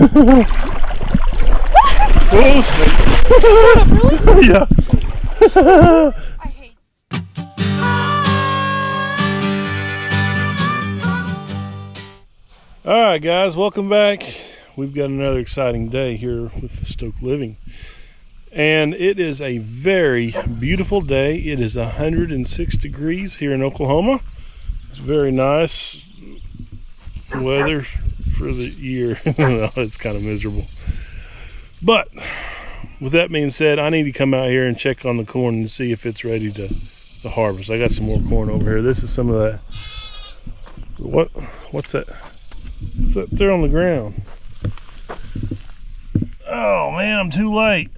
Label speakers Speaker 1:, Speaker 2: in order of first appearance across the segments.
Speaker 1: Oh, snake. Really? Yeah.
Speaker 2: I hate.
Speaker 1: Alright guys, welcome back. We've got another exciting day here with the Stoke Living. And it is a very beautiful day. It is 106 degrees here in Oklahoma. It's very nice weather for the year. It's kind of miserable. But with that being said, I need to come out here and check on the corn and see if it's ready to harvest. I got some more corn over here. This is some of that. What's that? What's that there on the ground? Oh man, I'm too late.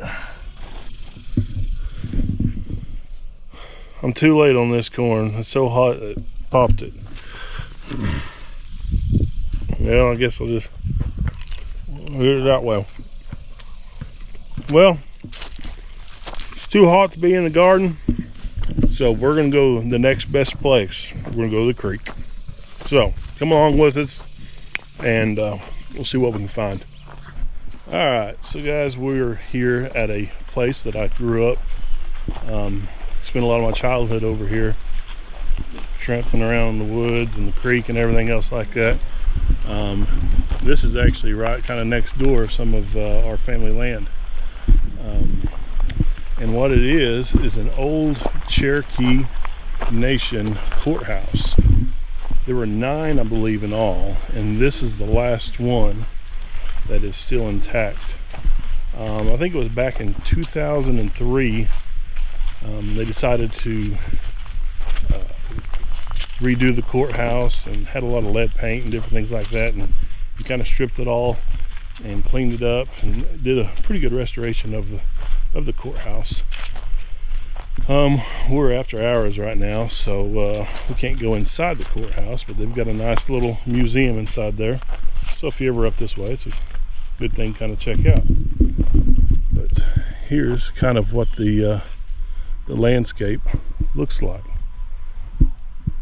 Speaker 1: I'm too late on this corn. It's so hot it popped it. Well, I guess I'll just do it that way. Well, it's too hot to be in the garden, so we're gonna go the next best place. We're gonna go to the creek. So come along with us, and we'll see what we can find. All right, so guys, we're here at a place that I grew up. Spent a lot of my childhood over here, tramping around the woods and the creek and everything else like that. This is actually right kind of next door of some of our family land. And what it is an old Cherokee Nation courthouse. There were 9, I believe, in all, and this is the last one that is still intact. I think it was back in 2003. They decided to redo the courthouse and had a lot of lead paint and different things like that, and we kind of stripped it all and cleaned it up and did a pretty good restoration of the courthouse. We're after hours right now, so we can't go inside the courthouse, but they've got a nice little museum inside there. So if you're ever up this way, it's a good thing to kind of check out. But here's kind of what the landscape looks like.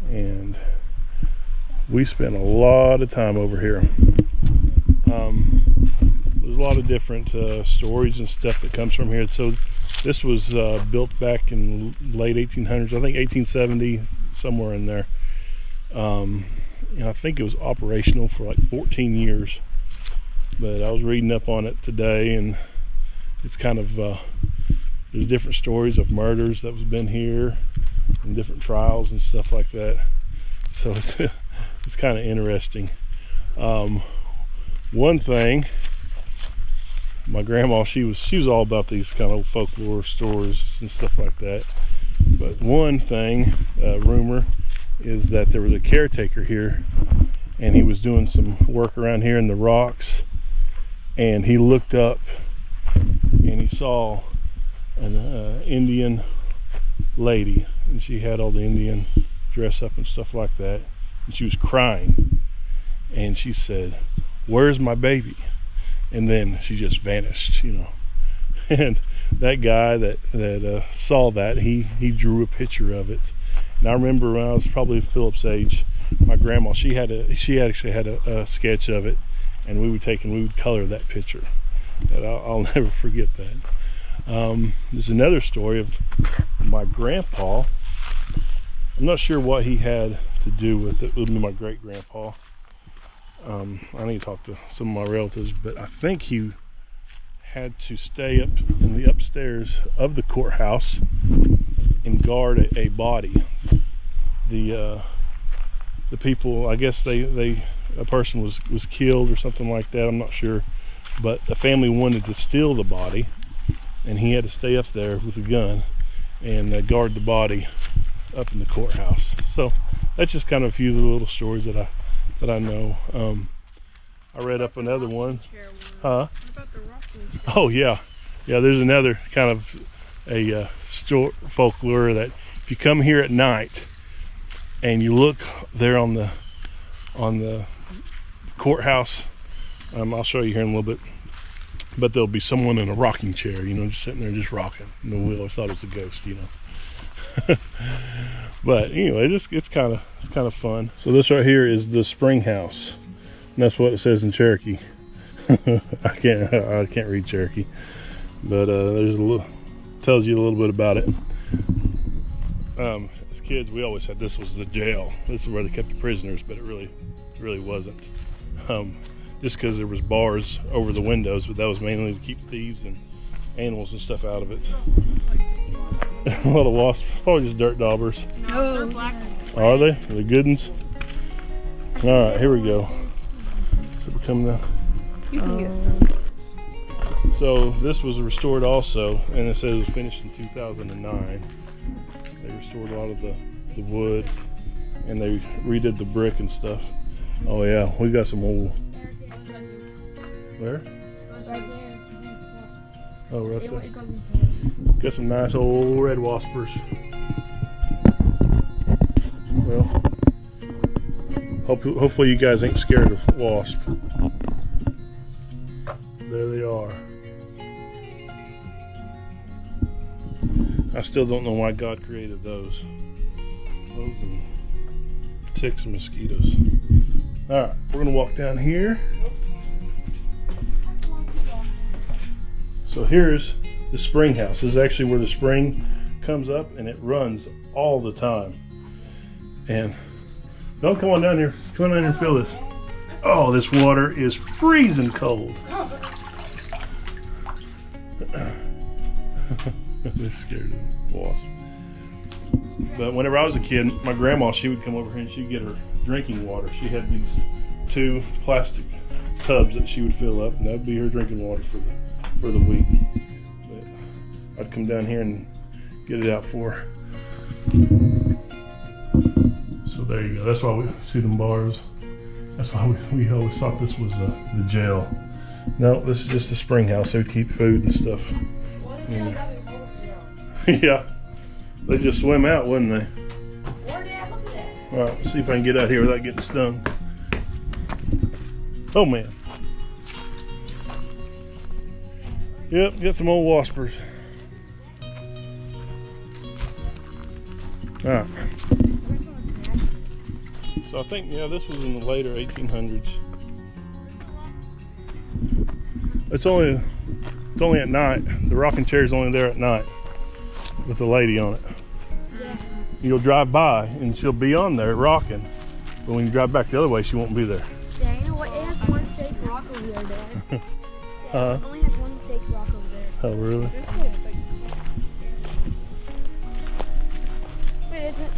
Speaker 1: And we spent a lot of time over here. There's a lot of different stories and stuff that comes from here. So this was built back in late 1800s, I think 1870, somewhere in there. And I think it was operational for like 14 years. But I was reading up on it today, and it's kind of there's different stories of murders that was been here and different trials and stuff like that. So it's kind of interesting. One thing, my grandma, she was all about these kind of folklore stories and stuff like that. But one thing, rumor, is that there was a caretaker here, and he was doing some work around here in the rocks, and he looked up and he saw an Indian lady, and she had all the Indian dress up and stuff like that, and she was crying, and she said, "Where's my baby?" And then she just vanished, you know. And that guy that saw that, he drew a picture of it. And I remember when I was probably Philip's age, my grandma, she actually had a sketch of it, and we would color that picture. And I'll never forget that. There's another story of my grandpa. I'm not sure what he had to do with it. It would be my great grandpa. I need to talk to some of my relatives, but I think he had to stay up in the upstairs of the courthouse and guard a body. The people, I guess a person was killed or something like that. I'm not sure, but the family wanted to steal the body, and he had to stay up there with a gun and guard the body up in the courthouse. So that's just kind of a few of the little stories that I know. I read up another one. Huh?
Speaker 2: What about the rocking chair?
Speaker 1: Oh yeah, there's another kind of a folklore that if you come here at night and you look there on the courthouse, I'll show you here in a little bit, but there'll be someone in a rocking chair, you know, just sitting there just rocking. And we always thought it was a ghost, you know. But anyway, it's kind of fun. So this right here is the spring house, and that's what it says in Cherokee. I can't read Cherokee, but there's a little, tells you a little bit about it. As kids, we always said this was the jail. This is where they kept the prisoners, but it really wasn't. Just because there was bars over the windows, but that was mainly to keep thieves and animals and stuff out of it. A lot of wasps, probably just dirt daubers.
Speaker 2: No, they're black.
Speaker 1: Are they? Are they good ones? All right, here we go. So we're coming down.
Speaker 2: You can get stung.
Speaker 1: So this was restored also, and it says it was finished in 2009. They restored a lot of the wood, and they redid the brick and stuff. Oh yeah, we got some old. Where?
Speaker 2: Right there.
Speaker 1: Oh, right there. Got some nice old red waspers. Well, hopefully you guys ain't scared of wasps. There they are. I still don't know why God created those. Those and ticks and mosquitoes. All right, we're gonna walk down here. So here's the spring house. This is actually where the spring comes up, and it runs all the time. And don't come on down here. Come on down here and feel this. Oh, this water is freezing cold. They're scared of wasps. But whenever I was a kid, my grandma, she would come over here and she'd get her drinking water. She had these 2 plastic tubs that she would fill up, and that'd be her drinking water for the week. But I'd come down here and get it out for her. So there you go. That's why we see them bars. That's why we always thought this was the jail. No, this is just a spring house. They would keep food and stuff. Yeah, they just swim out, wouldn't they?
Speaker 2: Where did I look at that?
Speaker 1: All right, let's see if I can get out here without getting stung. Oh man. Yep, get some old waspers. All right. So I think, yeah, this was in the later 1800s. It's only at night. The rocking chair's only there at night with a lady on it.
Speaker 2: Yeah.
Speaker 1: You'll drive by and she'll be on there rocking, but when you drive back the other way, she won't be there.
Speaker 2: Yeah, you know what? It has one fake rock over there, Dad. Yeah, it only has one fake rock over there.
Speaker 1: Oh, really?
Speaker 2: Wait, is it?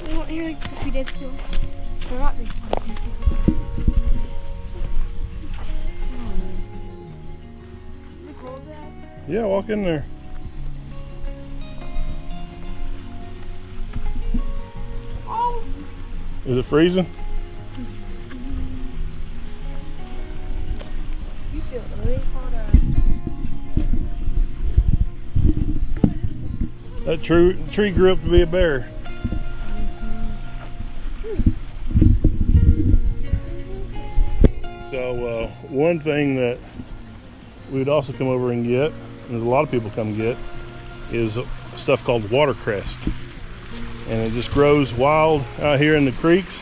Speaker 2: We weren't here like a few days ago. They're not big.
Speaker 1: Yeah, walk in there.
Speaker 2: Oh!
Speaker 1: Is it freezing?
Speaker 2: You feel really hot out.
Speaker 1: That tree grew up to be a bear. So one thing that we would also come over and get, and a lot of people come get, is stuff called water crest. And it just grows wild out here in the creeks.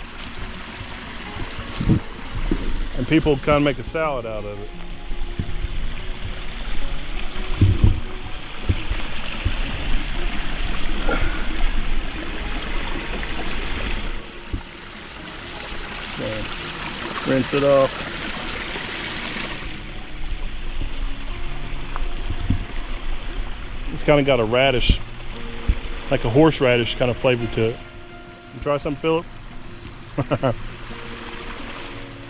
Speaker 1: And people kind of make a salad out of it. So, rinse it off. It's kind of got a radish, like a horseradish kind of flavor to it. You try some, Philip?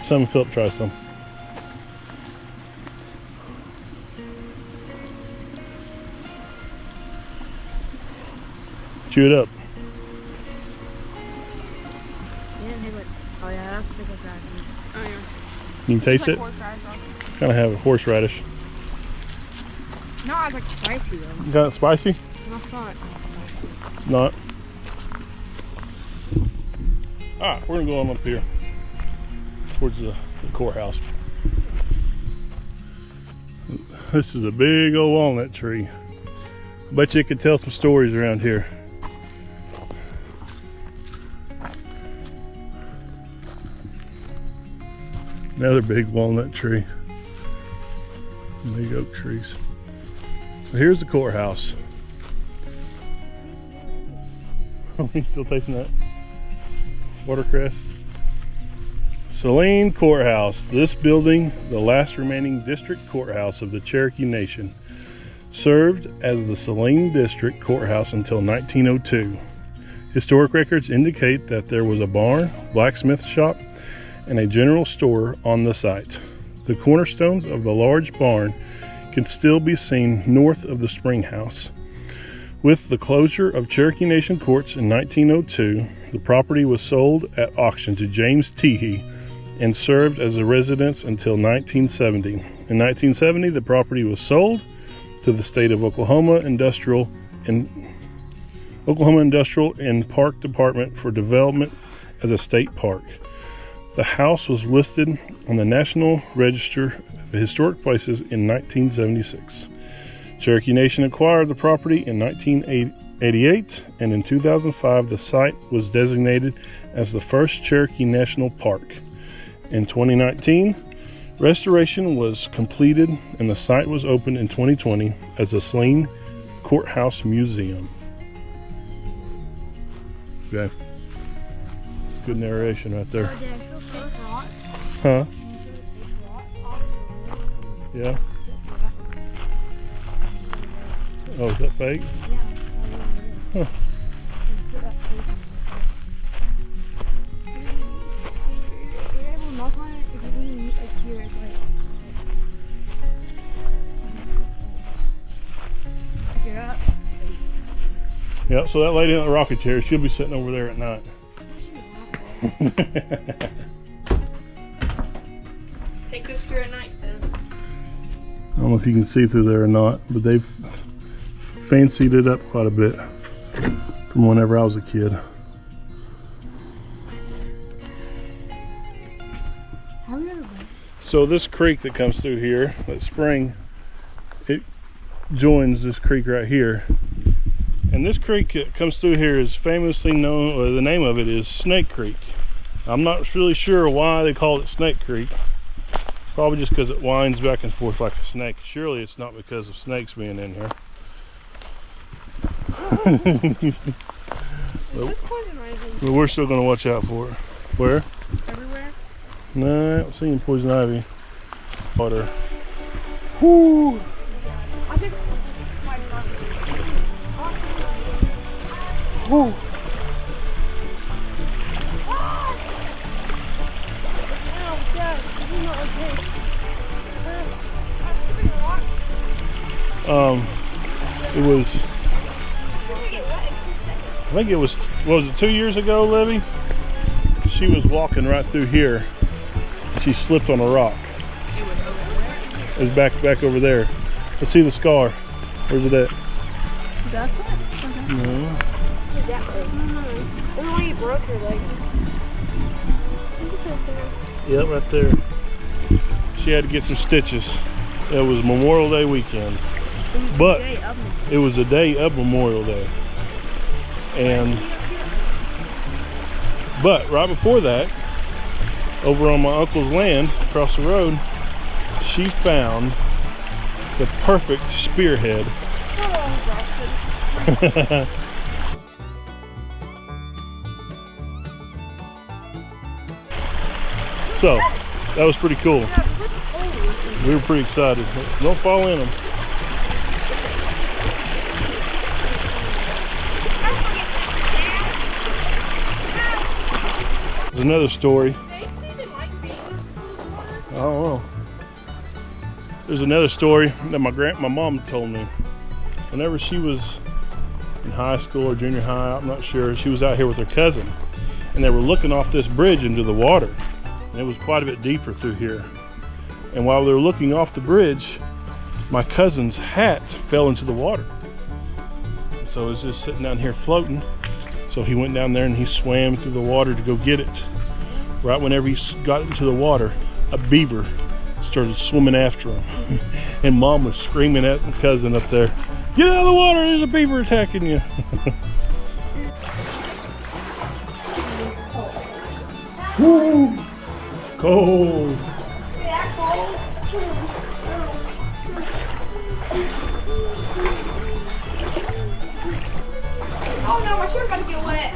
Speaker 1: Philip, try some. Chew it up.
Speaker 2: Oh yeah, that's a horseradish. Oh yeah.
Speaker 1: You can taste it? Kind of have a horseradish.
Speaker 2: No, I like spicy though.
Speaker 1: Got it spicy?
Speaker 2: No, it's not.
Speaker 1: It's not. Alright, we're gonna go on up here towards the courthouse. This is a big old walnut tree. I bet you could tell some stories around here. Another big walnut tree. Big oak trees. So here's the courthouse. Are we still tasting that? Watercress. Saline Courthouse. This building, the last remaining district courthouse of the Cherokee Nation, served as the Saline District Courthouse until 1902. Historic records indicate that there was a barn, blacksmith shop, and a general store on the site. The cornerstones of the large barn can still be seen north of the spring house. With the closure of Cherokee Nation courts in 1902, the property was sold at auction to James Teehee and served as a residence until 1970. In 1970, the property was sold to the state of Oklahoma Industrial and Park Department for development as a state park. The house was listed on the National Register of Historic Places in 1976. Cherokee Nation acquired the property in 1988, and in 2005 the site was designated as the first Cherokee National Park. In 2019, restoration was completed and the site was opened in 2020 as the Saline Courthouse Museum. Okay. Good narration right there. Huh? Yeah. Oh, is that fake? Huh. Yeah, so that lady in the rocking chair, she'll be sitting over there at night.
Speaker 2: Take us through at night then.
Speaker 1: I don't know if you can see through there or not, but they've fancied it up quite a bit from whenever I was a kid. So this creek that comes through here, that spring, it joins this creek right here. And this creek that comes through here is famously known, or the name of it is Snake Creek. I'm not really sure why they call it Snake Creek. Probably just because it winds back and forth like a snake. Surely it's not because of snakes being in here. But we're still going to watch out for it. Where?
Speaker 2: Everywhere?
Speaker 1: No, I haven't seen poison ivy. Water. Whoo!
Speaker 2: I think my
Speaker 1: Woo! It was, I think it was, what was it, 2 years ago, Livy? She was walking right through here. She slipped on a rock. It was back over there. Let's see the scar. Where's it at?
Speaker 2: That's it? Okay.
Speaker 1: No.
Speaker 2: Is that way? The one you broke her leg.
Speaker 1: Yep, right there. She had to get some stitches. It was Memorial Day weekend. But it was a day of Memorial Day. But right before that, over on my uncle's land across the road, she found the perfect spearhead. So that was pretty cool. We were pretty excited. Don't fall in them. There's another story. I don't know. There's another story that my mom told me. Whenever she was in high school or junior high, I'm not sure, she was out here with her cousin. And they were looking off this bridge into the water. And it was quite a bit deeper through here. And while they were looking off the bridge, my cousin's hat fell into the water. So it was just sitting down here floating. So he went down there and he swam through the water to go get it. Right whenever he got into the water, a beaver started swimming after him. And Mom was screaming at my cousin up there, "Get out of the water, there's a beaver attacking you." Woo! Cold.
Speaker 2: Oh no, my shirt's about to get wet.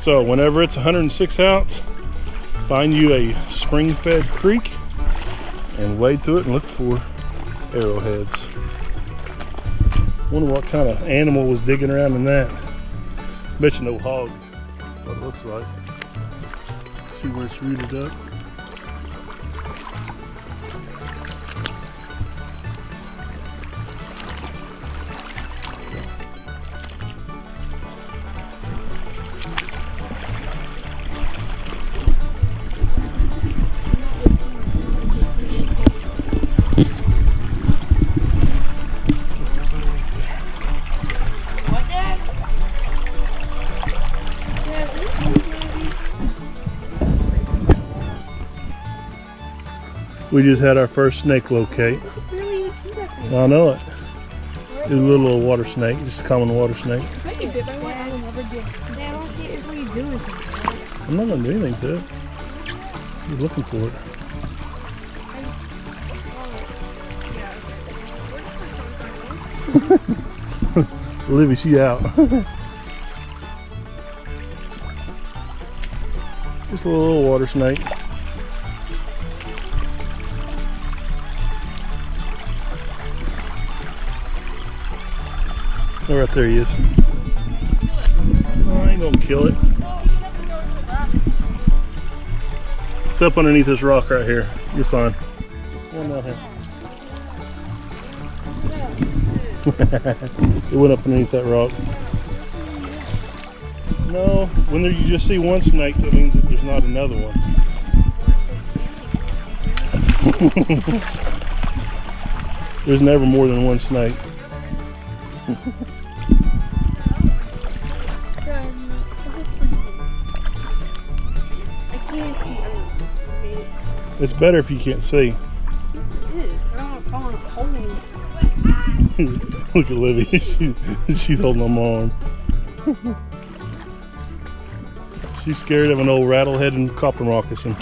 Speaker 1: So whenever it's 106 out, find you a spring-fed creek and wade to it and look for arrowheads. Wonder what kind of animal was digging around in that. Bet you no hog. What it looks like. See where it's rooted up. We just had our first snake locate. I know it. It's a little water snake, just a common water snake.
Speaker 2: I get bit by one. I will never do. Dad, I want to see it before you do anything.
Speaker 1: I'm not going to do anything to it. He's looking for it. Olivia, she out. Just a little water snake. Oh, right there he is. Oh, I ain't gonna kill it. It's up underneath this rock right here. You're fine. Come on down here. It went up underneath that rock. No, when you just see one snake, that means that there's not another one. There's never more than one snake. It's better if you can't see. Look at Livy, she's holding on my arm. She's scared of an old rattlehead and copper moccasin.
Speaker 2: Yeah,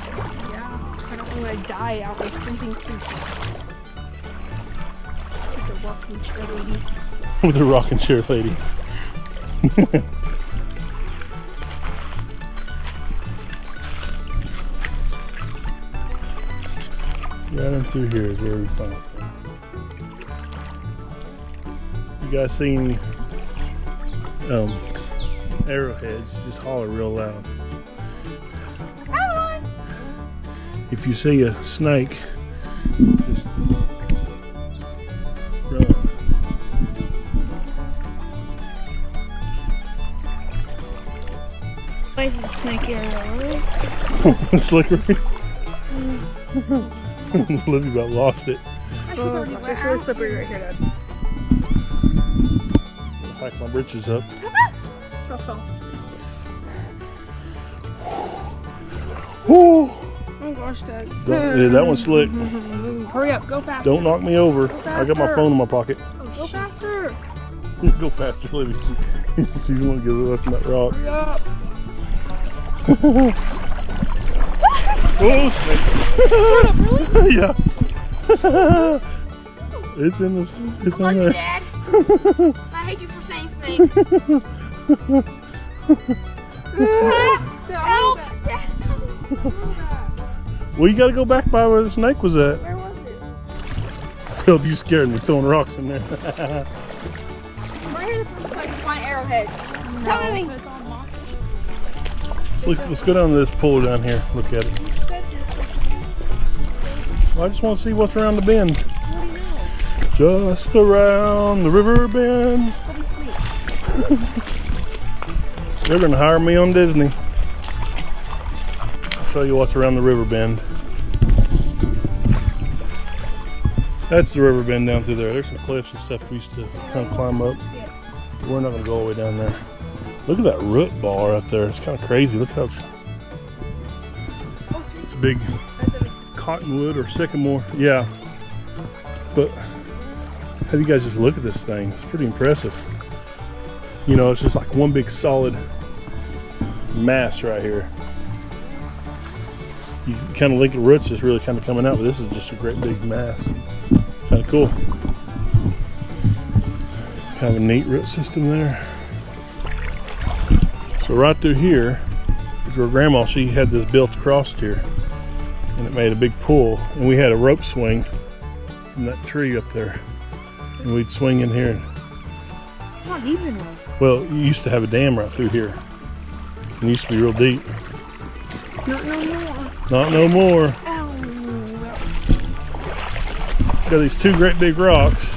Speaker 2: I don't want to die out in freezing heat. With a rocking chair lady.
Speaker 1: With a rocking chair lady. Right in through here is where we found it. You guys see any arrowheads, just holler real loud. If you see a snake, just run.
Speaker 2: Why is the snake arrow?
Speaker 1: It's slippery. Livy about lost it.
Speaker 2: It's really slippery right here, Dad.
Speaker 1: I'll hike my britches up. Woo!
Speaker 2: Oh gosh, Dad.
Speaker 1: Yeah, that one's slick.
Speaker 2: Hurry up, go faster.
Speaker 1: Don't knock me over. I got my phone in my pocket.
Speaker 2: Oh, go faster.
Speaker 1: Go faster, Livy. She won't get away from that rock.
Speaker 2: Hurry up.
Speaker 1: Oh, snake.
Speaker 2: Really?
Speaker 1: Yeah. It's in this. It's
Speaker 2: I love
Speaker 1: in
Speaker 2: you,
Speaker 1: there.
Speaker 2: Dad. I hate you for saying snake. Help! Dad.
Speaker 1: Well, you got to go back by where the snake was at.
Speaker 2: Where was it?
Speaker 1: Phil, you scared me throwing rocks in there.
Speaker 2: Right here, the place to find arrowheads. Tell me.
Speaker 1: Let's go down to this pool down here. Look at it. Well, I just want to see what's around the bend.
Speaker 2: What do you know?
Speaker 1: Just around the river bend. They're going to hire me on Disney. I'll show you what's around the river bend. That's the river bend down through there. There's some cliffs and stuff we used to kind of climb up. We're not going to go all the way down there. Look at that root ball right there. It's kind of crazy. Look how it's a big cottonwood or sycamore. Yeah. But have you guys just look at this thing? It's pretty impressive. You know, it's just like one big solid mass right here. you kind of link the roots just really kind of coming out, but this is just a great big mass. It's kind of cool. Kind of a neat root system there. So right through here is where Grandma, she had this built across here, and it made a big pull, and we had a rope swing from that tree up there, and we'd swing in here.
Speaker 2: It's not deep enough.
Speaker 1: Well, you used to have a dam right through here. It used to be real deep.
Speaker 2: Not no more.
Speaker 1: Not no more.
Speaker 2: Ow.
Speaker 1: Got these two great big rocks.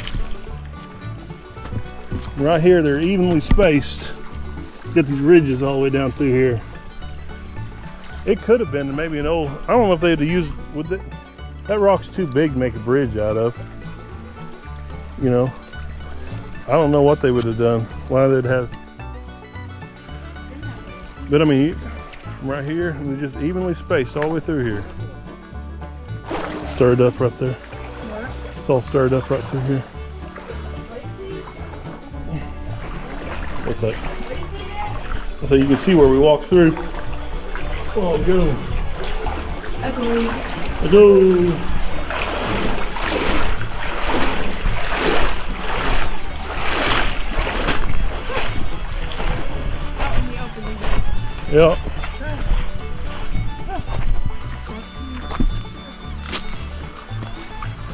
Speaker 1: Right here, they're evenly spaced. Get these ridges all the way down through here. It could have been maybe an old, I don't know if they'd have used, would they? That rock's too big to make a bridge out of. You know, I don't know what they would have done. Why they'd have. But I mean, right here, and they're just evenly spaced all the way through here. Stirred up right there. It's all stirred up right through here. What's that? So you can see where we walk through. Oh, go. Go. Yeah.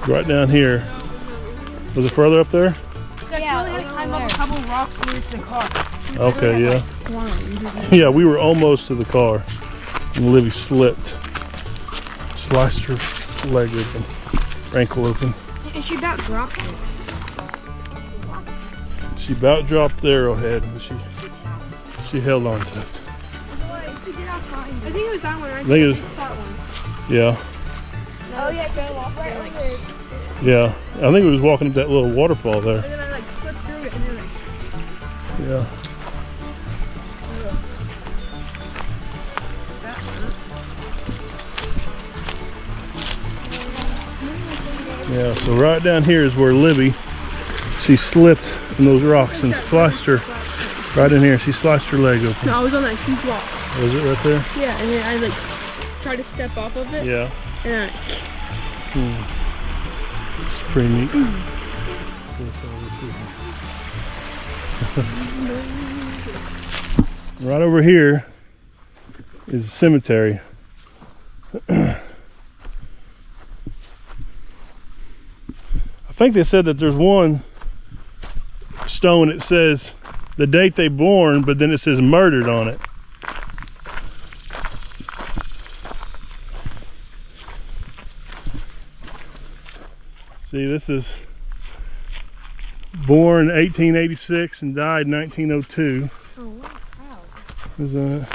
Speaker 1: Right down here. Was it further up there?
Speaker 2: Yeah, we had to climb up a couple rocks to reach the car.
Speaker 1: Okay, yeah. Yeah, we were almost to the car. And Livy slipped. Sliced her leg open. Her ankle open.
Speaker 2: And she about dropped it.
Speaker 1: She about dropped the arrowhead, but she held on to it.
Speaker 2: I think it was that one, right?
Speaker 1: I think it was,
Speaker 2: That one.
Speaker 1: yeah.
Speaker 2: Oh yeah, go off right over there.
Speaker 1: Yeah. I think it was walking up that little waterfall there.
Speaker 2: And then I like slipped through it and then
Speaker 1: Yeah. Yeah, so right down here is where Libby, she slipped in those rocks and sliced her, right in here, she sliced her leg open.
Speaker 2: No, I was on that huge rock.
Speaker 1: Was it right there?
Speaker 2: Yeah, and then I like tried to step off of it.
Speaker 1: Yeah.
Speaker 2: And
Speaker 1: It's pretty neat. Right over here is a cemetery. I think they said that there's one stone that says the date they born, but then it says murdered on it. See, this is born 1886 and died 1902.
Speaker 2: oh wow.
Speaker 1: Is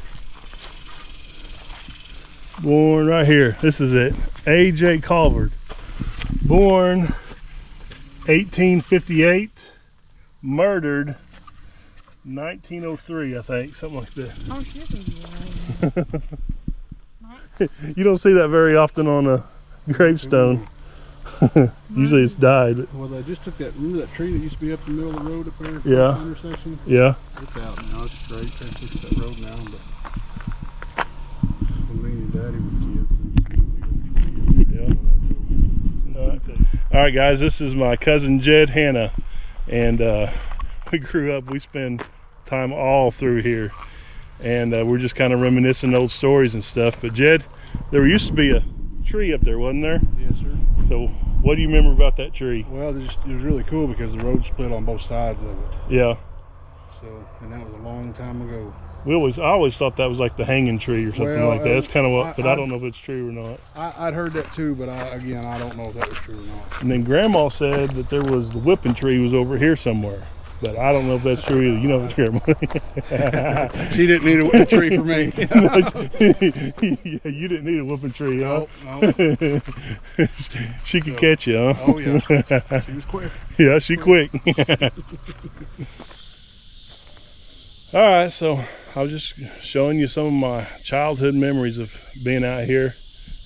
Speaker 1: born right here. This is it. A.J. Culver. Born 1858. Murdered 1903, I think. Something like that.
Speaker 2: Oh, shit.
Speaker 1: You don't see that very often on a gravestone. Usually it's died. But
Speaker 3: Well, they just took that, remember that tree that used to be up the middle of the road up there?
Speaker 1: Yeah.
Speaker 3: The intersection?
Speaker 1: yeah.
Speaker 3: It's out now, it's straight, they took that road now, but when me and Daddy were kids,
Speaker 1: All right, guys, this is my cousin Jed Hanna, and we grew up, we spend time all through here, and we're just kind of reminiscing old stories and stuff. But Jed, there used to be a tree up there, wasn't there?
Speaker 3: Yes, sir.
Speaker 1: So what do you remember about that tree?
Speaker 3: Well, it was really cool because the road split on both sides of it.
Speaker 1: Yeah.
Speaker 3: So, and that was a long time ago.
Speaker 1: I always thought that was like the hanging tree or something
Speaker 3: Well,
Speaker 1: like that. That's kind of what, but I
Speaker 3: I
Speaker 1: don't know if it's true or not.
Speaker 3: I'd heard that too, but I don't know if that was true or not.
Speaker 1: And then Grandma said that there was the whipping tree was over here somewhere, but I don't know if that's true either. You know, it's Grandma.
Speaker 3: She didn't need a tree for me.
Speaker 1: Yeah, you didn't need a whooping tree, huh?
Speaker 3: No.
Speaker 1: She could catch you, huh?
Speaker 3: Oh yeah, she was quick.
Speaker 1: Yeah, she quick. All right, so I was just showing you some of my childhood memories of being out here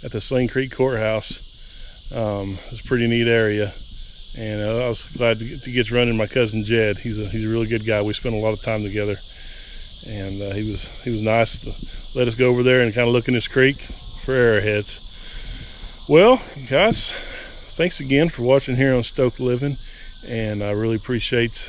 Speaker 1: at the Sling Creek Courthouse. It's a pretty neat area, and I was glad to get to run into my cousin Jed. He's a really good guy. We spent a lot of time together, and he was nice to let us go over there and kind of look in this creek for Arrowheads. Well, guys, thanks again for watching here on Stoked Living, and I really appreciate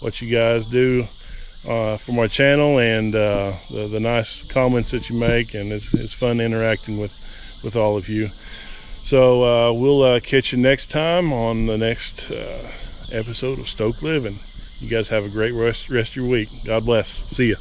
Speaker 1: what you guys do for my channel, and the nice comments that you make, and it's fun interacting with all of you. So we'll catch you next time on the next episode of Stoked Living. You guys have a great rest of your week. God bless. See ya.